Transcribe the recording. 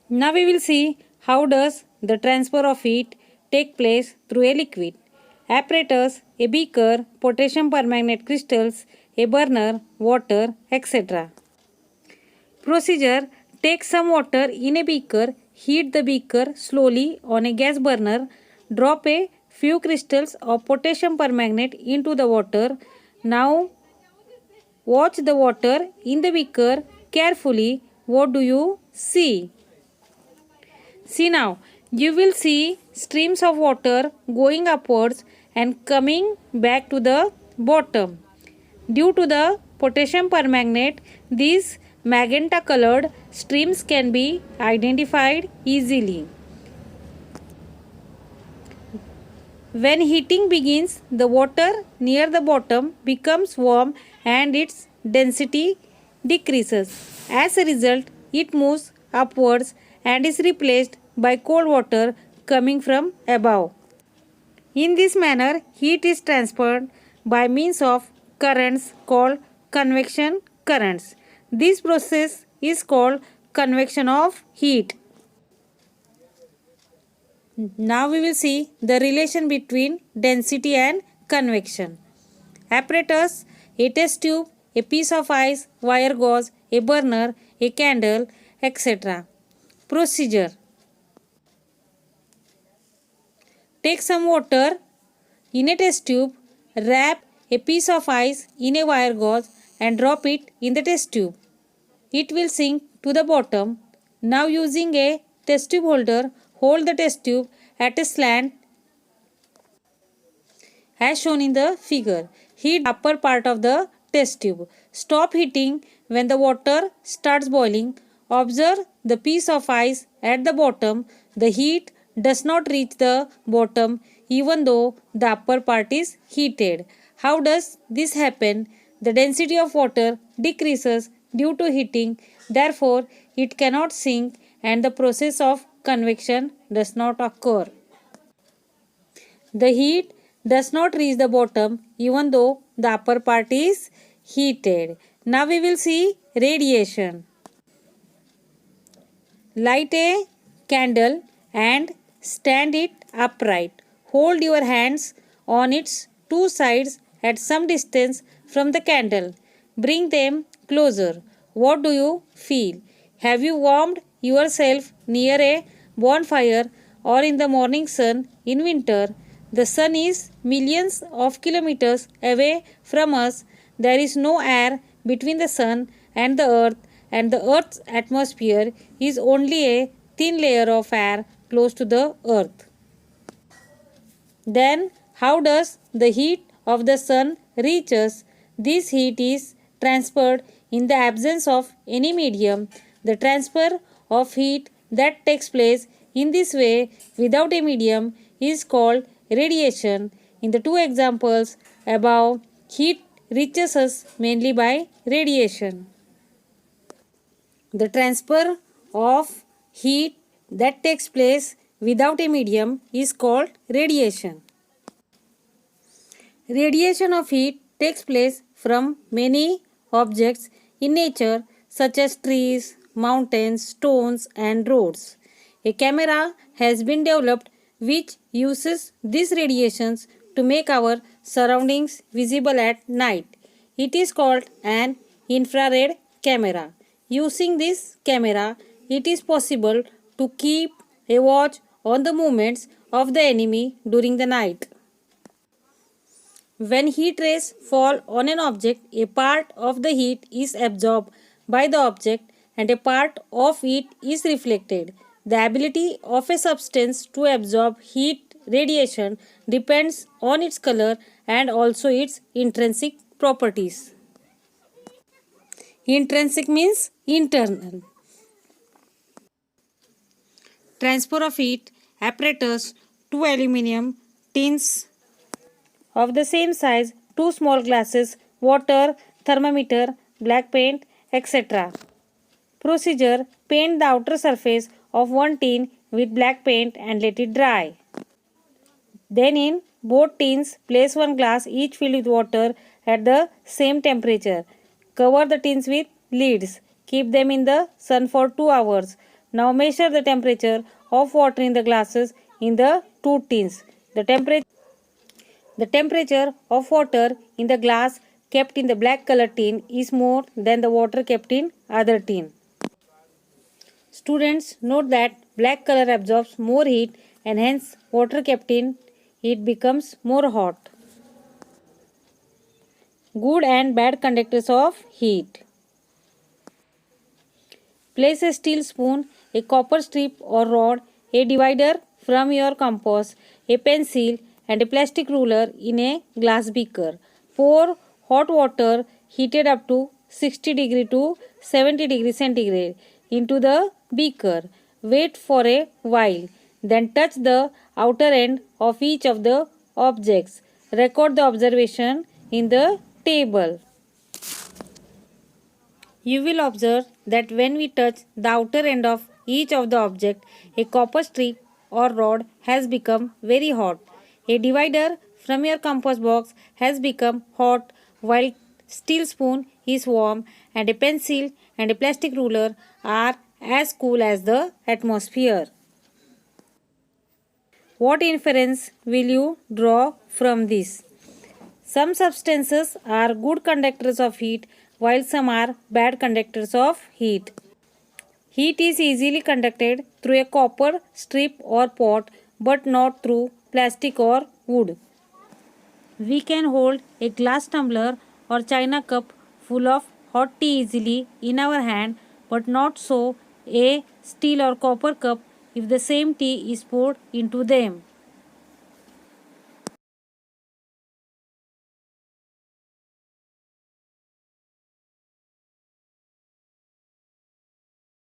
Now we will see how does the transfer of heat take place through a liquid. Apparatus, a beaker, potassium permanganate crystals, a burner, water, etc. Procedure: take some water in a beaker, heat the beaker slowly on a gas burner, drop a few crystals of potassium permanganate into the water. Now watch the water in the beaker carefully. What do you see? See now, you will see streams of water going upwards and coming back to the bottom. Due to the potassium permanganate, these magenta colored streams can be identified easily. When heating begins, the water near the bottom becomes warm and its density decreases. As a result, it moves upwards and is replaced by cold water coming from above. In this manner, heat is transferred by means of currents called convection currents. This process is called convection of heat. Now we will see the relation between density and convection. Apparatus: a test tube, a piece of ice, wire gauze, a burner, a candle, etc. Procedure: take some water in a test tube, wrap a piece of ice in a wire gauze and drop it in the test tube. It will sink to the bottom. Now using a test tube holder, hold the test tube at a slant as shown in the figure. Heat the upper part of the test tube. Stop heating when the water starts boiling. Observe the piece of ice at the bottom. The heat does not reach the bottom even though the upper part is heated. How does this happen? The density of water decreases due to heating. Therefore, it cannot sink and the process of convection does not occur. The heat does not reach the bottom even though the upper part is heated. Now we will see radiation. Light a candle and stand it upright. Hold your hands on its two sides at some distance from the candle. Bring them closer. What do you feel? Have you warmed yourself near a bonfire or in the morning sun in winter? The sun is millions of kilometers away from us. There is no air between the sun and the earth's atmosphere is only a thin layer of air close to the earth. Then, how does the heat of the sun reach us? This heat is transferred in the absence of any medium. The transfer of heat that takes place in this way without a medium is called radiation. In the two examples above, heat reaches us mainly by radiation. The transfer of heat that takes place without a medium is called radiation. Radiation of heat takes place from many objects in nature such as trees, mountains, stones and roads. A camera has been developed which uses these radiations to make our surroundings visible at night. It is called an infrared camera. Using this camera, it is possible to keep a watch on the movements of the enemy during the night. When heat rays fall on an object, a part of the heat is absorbed by the object and a part of it is reflected. The ability of a substance to absorb heat radiation depends on its color and also its intrinsic properties. Intrinsic means internal. Transfer of heat apparatus: 2 aluminum tins of the same size, 2 small glasses, water, thermometer, black paint, etc. Procedure: paint the outer surface of one tin with black paint and let it dry. Then in both tins, place one glass each filled with water at the same temperature. Cover the tins with lids. Keep them in the sun for 2 hours. Now measure the temperature of water in the glasses in the two tins. The temperature of water in the glass kept in the black color tin is more than the water kept in other tin. Students, note that black color absorbs more heat and hence water kept in it becomes more hot. Good and bad conductors of heat. Place a steel spoon, a copper strip or rod, a divider from your compass, a pencil and a plastic ruler in a glass beaker. Pour hot water heated up to 60 degree to 70 degree centigrade into the beaker. Wait for a while. Then touch the outer end of each of the objects. Record the observation in the table. You will observe that when we touch the outer end of each of the object, a copper strip or rod has become very hot. A divider from your compass box has become hot while steel spoon is warm and a pencil and a plastic ruler are as cool as the atmosphere. What inference will you draw from this? Some substances are good conductors of heat while some are bad conductors of heat. Heat is easily conducted through a copper strip or pot but not through plastic or wood. We can hold a glass tumbler or china cup full of hot tea easily in our hand but not so a steel or copper cup if the same tea is poured into them.